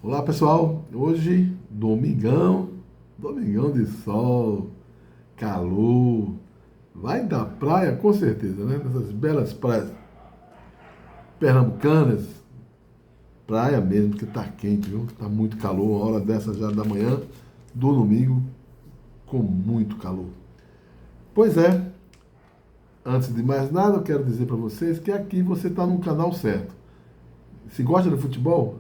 Olá pessoal, hoje domingão de sol, calor, vai da praia com certeza, né? Nessas belas praias pernambucanas, praia mesmo que tá quente, viu? Tá muito calor, uma hora dessa já da manhã do domingo com muito calor. Pois é, antes de mais nada eu quero dizer para vocês que aqui você está no canal certo. Se gosta de futebol,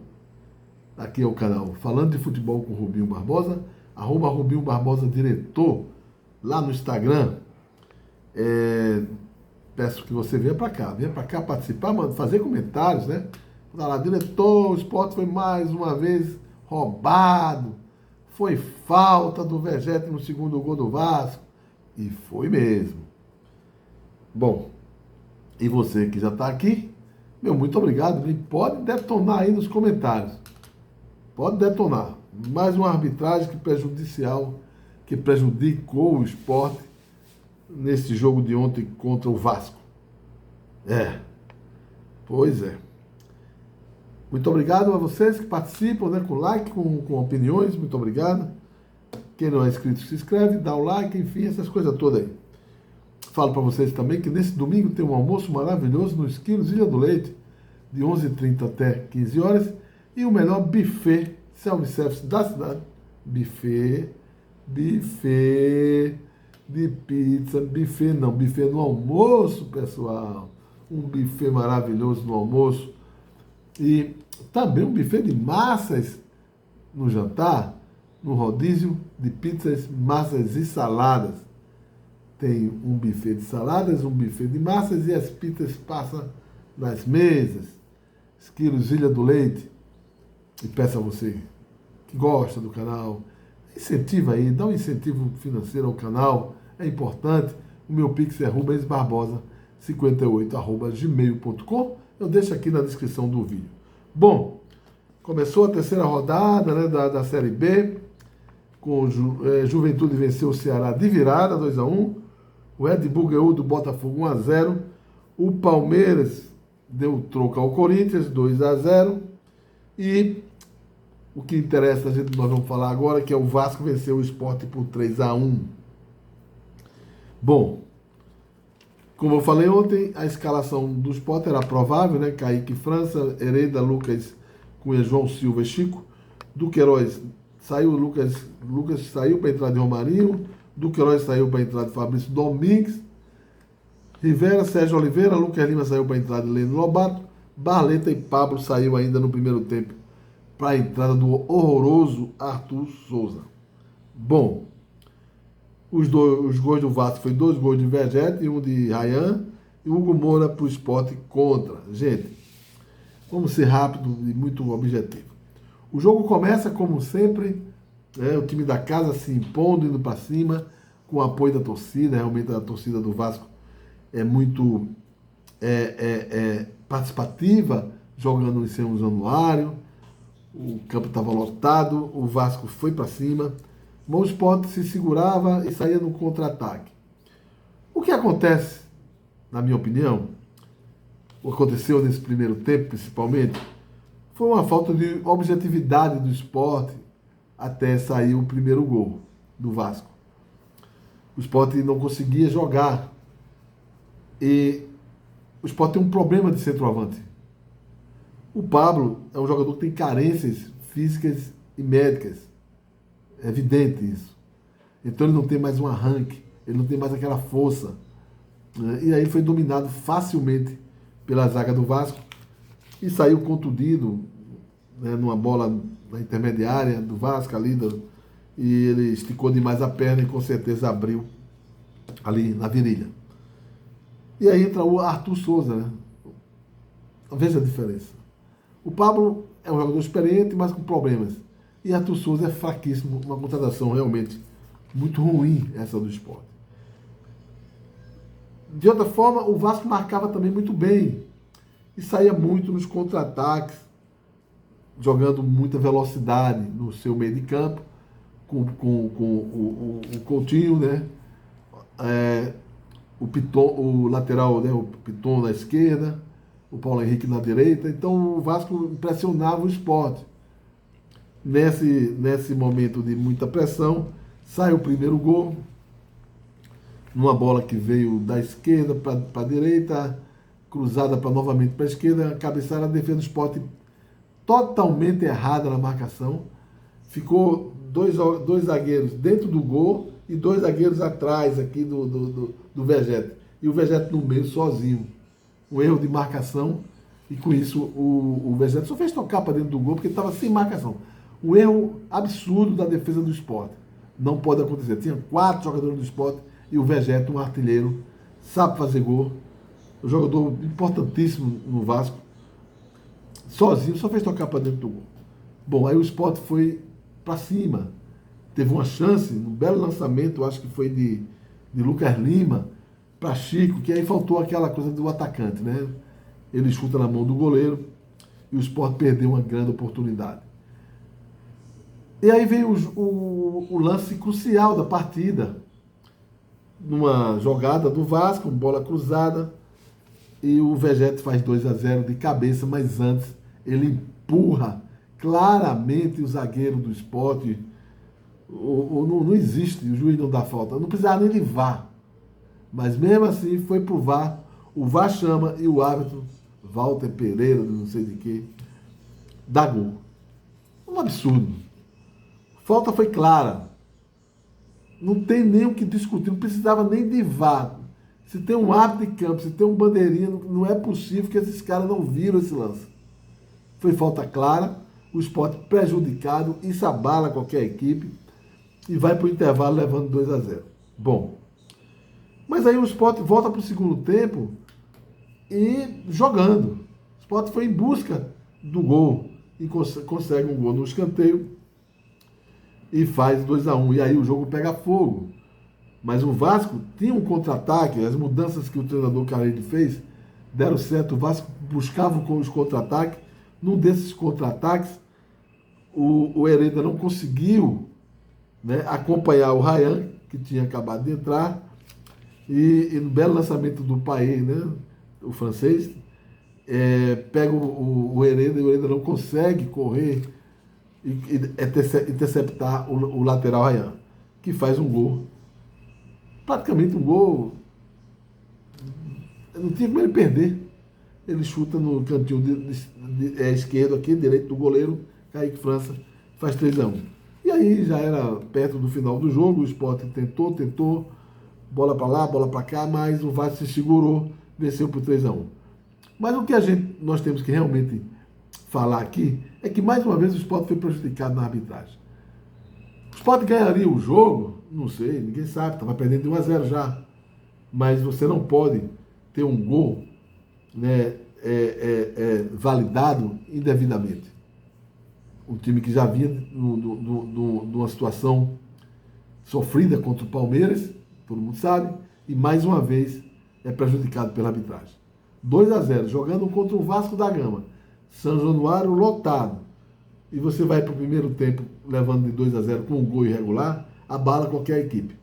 aqui é o canal Falando de Futebol com Rubinho Barbosa, arroba Rubinho Barbosa Diretor, lá no Instagram. É, peço que você venha para cá participar, fazer comentários, né? Tá lá, diretor, o esporte foi mais uma vez roubado, foi falta do Vegete no segundo gol do Vasco, e foi mesmo. Bom, e você que já está aqui, meu, muito obrigado, e pode detonar aí nos comentários. Pode detonar. Mais uma arbitragem que prejudicou o esporte nesse jogo de ontem contra o Vasco. É, pois é. Muito obrigado a vocês que participam, né, com like, com opiniões, muito obrigado. Quem não é inscrito, se inscreve, dá o like, enfim, essas coisas todas aí. Falo para vocês também que nesse domingo tem um almoço maravilhoso no Esquilos Ilha do Leite, de 11h30 até 15 horas, e o melhor buffet self-service da cidade. Buffet de pizza, buffet no almoço, pessoal. Um buffet maravilhoso no almoço. E também um buffet de massas no jantar, no rodízio de pizzas, massas e saladas. Tem um buffet de saladas, um buffet de massas e as pizzas passam nas mesas. Esquilos Ilha do Leite. E peço a você que gosta do canal, incentiva aí, dá um incentivo financeiro ao canal, é importante. O meu Pix é rubensbarbosa58@gmail.com. Eu deixo aqui na descrição do vídeo. Bom, começou a terceira rodada, né, da Série B, com Juventude venceu o Ceará de virada, 2-1. O Red Bull ganhou do Botafogo 1-0. O Palmeiras deu troco ao Corinthians, 2-0. E o que interessa, nós vamos falar agora, que é o Vasco venceu o Sport por 3-1. Bom, como eu falei ontem, a escalação do Sport era provável, né? Kaique França, Hereda, Lucas Cunha, João Silva e Chico. Duqueiroz saiu, Lucas saiu para entrar de Romarinho. Duqueiroz saiu para entrar de Fabrício Domingues. Rivera, Sérgio Oliveira, Lucas Lima saiu para entrar de Leno Lobato. Barleta e Pablo saiu ainda no primeiro tempo para a entrada do horroroso Arthur Souza. Bom, os gols do Vasco foi 2 gols de Vegete e um de Ryan, e Hugo Moura para o Sport contra. Gente, vamos ser rápido e muito objetivo. O jogo começa como sempre, o time da casa se impondo, indo para cima, com o apoio da torcida. Realmente a torcida do Vasco é muito participativa, jogando em São Januário. O campo estava lotado, o Vasco foi para cima, mas o Sport se segurava e saía no contra-ataque. O que acontece, na minha opinião, o que aconteceu nesse primeiro tempo principalmente, foi uma falta de objetividade do Sport até sair o primeiro gol do Vasco. O Sport não conseguia jogar e o Sport tem um problema de centroavante. O Pablo é um jogador que tem carências físicas e médicas. É evidente isso. Então ele não tem mais um arranque, ele não tem mais aquela força. E aí ele foi dominado facilmente pela zaga do Vasco e saiu contundido, né, numa bola na intermediária do Vasco ali. E ele esticou demais a perna e com certeza abriu ali na virilha. E aí entra o Arthur Souza, né? Veja a diferença. O Pablo é um jogador experiente, mas com problemas. E Arthur Souza é fraquíssimo, uma contratação realmente muito ruim essa do Sport. De outra forma, o Vasco marcava também muito bem e saía muito nos contra-ataques, jogando muita velocidade no seu meio de campo, com o Coutinho, né? O Piton, o lateral, né? O Piton na esquerda, o Paulo Henrique na direita. Então o Vasco impressionava o Sport. Nesse momento de muita pressão, sai o primeiro gol, numa bola que veio da esquerda para a direita, cruzada novamente para a esquerda, cabeçada, a defesa do Sport totalmente errada na marcação. Ficou dois zagueiros dentro do gol e dois zagueiros atrás aqui do Vegete. E o Vegete no meio sozinho. Um erro de marcação. E com isso o Vegete só fez tocar para dentro do gol porque estava sem marcação. Um erro absurdo da defesa do Sport. Não pode acontecer. Tinha 4 jogadores do Sport e o Vegete, um artilheiro, sabe fazer gol. Um jogador importantíssimo no Vasco. Sozinho, só fez tocar para dentro do gol. Bom, aí o Sport foi para cima. Teve uma chance, um belo lançamento, acho que foi de Lucas Lima para Chico, que aí faltou aquela coisa do atacante, né? Ele chuta na mão do goleiro e o Sport perdeu uma grande oportunidade. E aí veio o lance crucial da partida. Numa jogada do Vasco, bola cruzada, e o Vegete faz 2-0 de cabeça, mas antes ele empurra claramente o zagueiro do Sport. Não existe, o juiz não dá falta. Não precisava nem de VAR. Mas mesmo assim foi pro VAR. O VAR chama e o árbitro, Walter Pereira, não sei de quê, dá gol. Um absurdo. Falta foi clara. Não tem nem o que discutir, não precisava nem de VAR. Se tem um árbitro de campo, se tem um bandeirinha, não é possível que esses caras não viram esse lance. Foi falta clara, o Sport prejudicado, isso abala qualquer equipe e vai para o intervalo levando 2-0. Bom, mas aí o Sport volta para o segundo tempo e jogando. O Sport foi em busca do gol e consegue um gol no escanteio e faz 2-1. E aí o jogo pega fogo. Mas o Vasco tinha um contra-ataque, as mudanças que o treinador Carille fez deram certo. O Vasco buscava os contra-ataques. Num desses contra-ataques, o Hereda não conseguiu, né, acompanhar o Ryan, que tinha acabado de entrar. E no belo lançamento do Paê, né, o francês, pega o Hereda e o Hereda não consegue correr e interceptar o lateral Ryan, que faz um gol. Praticamente um gol. Não tinha como ele perder. Ele chuta no cantinho esquerdo aqui, direito do goleiro, Kaique França, faz 3-1. E aí já era perto do final do jogo, o Sport tentou, bola para lá, bola para cá, mas o Vasco se segurou, venceu por 3-1. Mas o que nós temos que realmente falar aqui é que mais uma vez o Sport foi prejudicado na arbitragem. O Sport ganharia o jogo? Não sei, ninguém sabe, estava perdendo de 1-0 já. Mas você não pode ter um gol, né, validado indevidamente. Um time que já vinha numa situação sofrida contra o Palmeiras, todo mundo sabe, e mais uma vez é prejudicado pela arbitragem. 2-0, jogando contra o Vasco da Gama, São Januário lotado, e você vai para o primeiro tempo levando de 2-0 com um gol irregular, abala qualquer equipe.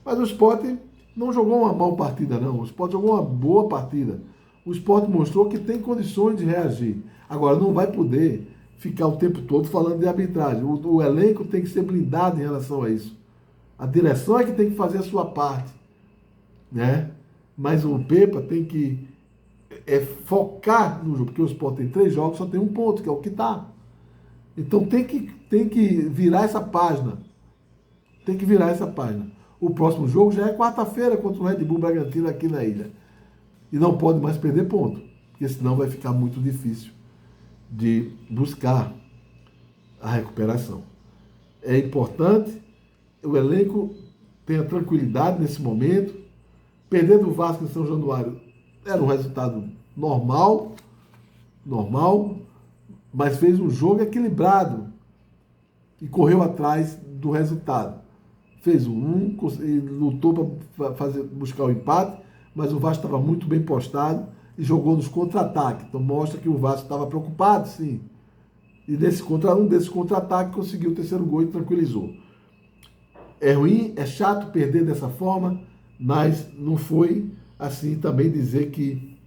Mas o Sport não jogou uma mal partida, não. O Sport jogou uma boa partida. O Sport mostrou que tem condições de reagir. Agora, não vai poder ficar o tempo todo falando de arbitragem. O elenco tem que ser blindado em relação a isso. A direção é que tem que fazer a sua parte, né? Mas o Pepa tem que focar no jogo, porque o Sport tem 3 jogos, só tem 1 ponto, que é o que está. Então tem que virar essa página. Tem que virar essa página. O próximo jogo já é quarta-feira contra o Red Bull Bragantino aqui na ilha. E não pode mais perder ponto, porque senão vai ficar muito difícil de buscar a recuperação. É importante o elenco tenha tranquilidade nesse momento. Perder do Vasco em São Januário era um resultado normal, mas fez um jogo equilibrado e correu atrás do resultado. Fez e lutou para buscar o empate, mas o Vasco estava muito bem postado e jogou nos contra-ataques. Então mostra que o Vasco estava preocupado, sim. E desses contra-ataques conseguiu o 3º gol e tranquilizou. É ruim, é chato perder dessa forma, mas não foi assim também dizer que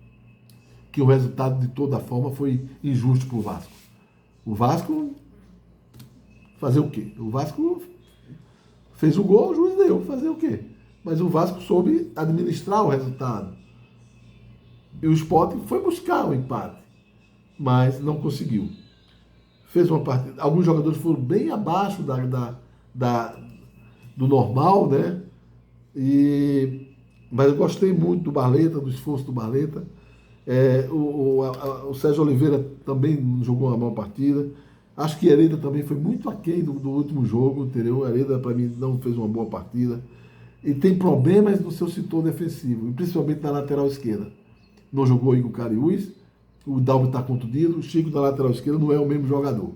o resultado de toda forma foi injusto para o Vasco. O Vasco Fazer o quê? O Vasco fez o gol, o juiz deu. Fazer o quê? Mas o Vasco soube administrar o resultado. E o Sport foi buscar o empate, mas não conseguiu. Fez uma partida. Alguns jogadores foram bem abaixo da, do normal, né? Mas eu gostei muito do Barleta, do esforço do Barleta. O Sérgio Oliveira também jogou uma boa partida. Acho que Hereda também foi muito aquém do último jogo, entendeu? Hereda, para mim, não fez uma boa partida. E tem problemas no seu setor defensivo, principalmente na lateral esquerda. Não jogou Igor Cariús, o Dalmo está contundido, o Chico na lateral esquerda não é o mesmo jogador.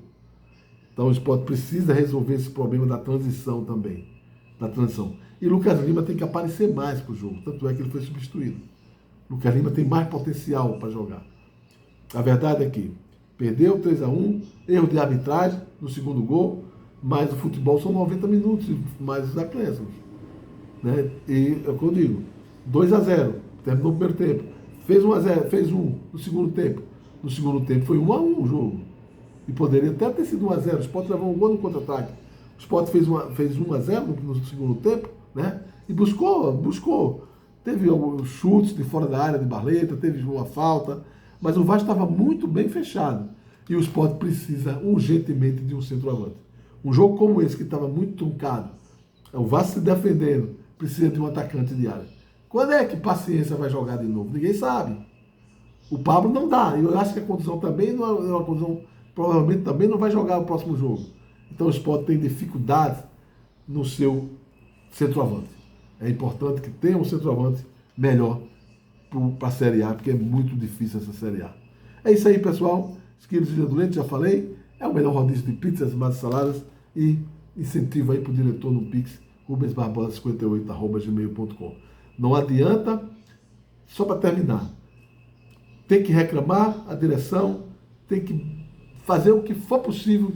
Então o Sport precisa resolver esse problema da transição também. Da transição. E Lucas Lima tem que aparecer mais para o jogo, tanto é que ele foi substituído. Lucas Lima tem mais potencial para jogar. A verdade é que perdeu 3-1, erro de arbitragem no segundo gol, mas o futebol são 90 minutos, mais os acréscimos. Né? E é o que eu digo, 2-0, terminou o primeiro tempo, fez 1-0, fez 1 no segundo tempo. No segundo tempo foi 1-1 o jogo. E poderia até ter sido 1-0, o Sport levou um gol no contra-ataque. O Sport fez 1-0 no segundo tempo, né? E buscou. Teve alguns chutes de fora da área de Barleta, teve uma falta, mas o Vasco estava muito bem fechado. E o Sport precisa urgentemente de um centroavante. Um jogo como esse, que estava muito truncado, o Vasco se defendendo, precisa de um atacante de área. Quando é que Paciência vai jogar de novo? Ninguém sabe. O Pablo não dá. E eu acho que a condição também não é uma condição, provavelmente também não vai jogar o próximo jogo. Então o Sport tem dificuldade no seu centroavante. É importante que tenha um centroavante melhor para a Série A, porque é muito difícil essa Série A. É isso aí, pessoal. Esquilos de Doente, já falei. É o melhor rodízio de pizzas, massas, saladas. E incentivo aí para o diretor no Pix, rubensbarbosa58@gmail.com. Não adianta, só para terminar, tem que reclamar a direção, tem que fazer o que for possível,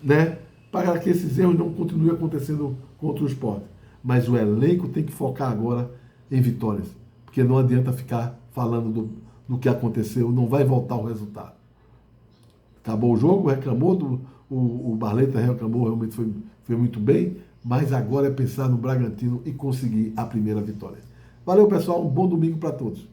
né, para que esses erros não continuem acontecendo contra o Sport. Mas o elenco tem que focar agora em vitórias, porque não adianta ficar falando do que aconteceu, não vai voltar o resultado. Acabou o jogo, reclamou, o Barleta reclamou, realmente foi muito bem, mas agora é pensar no Bragantino e conseguir a primeira vitória. Valeu, pessoal, um bom domingo para todos.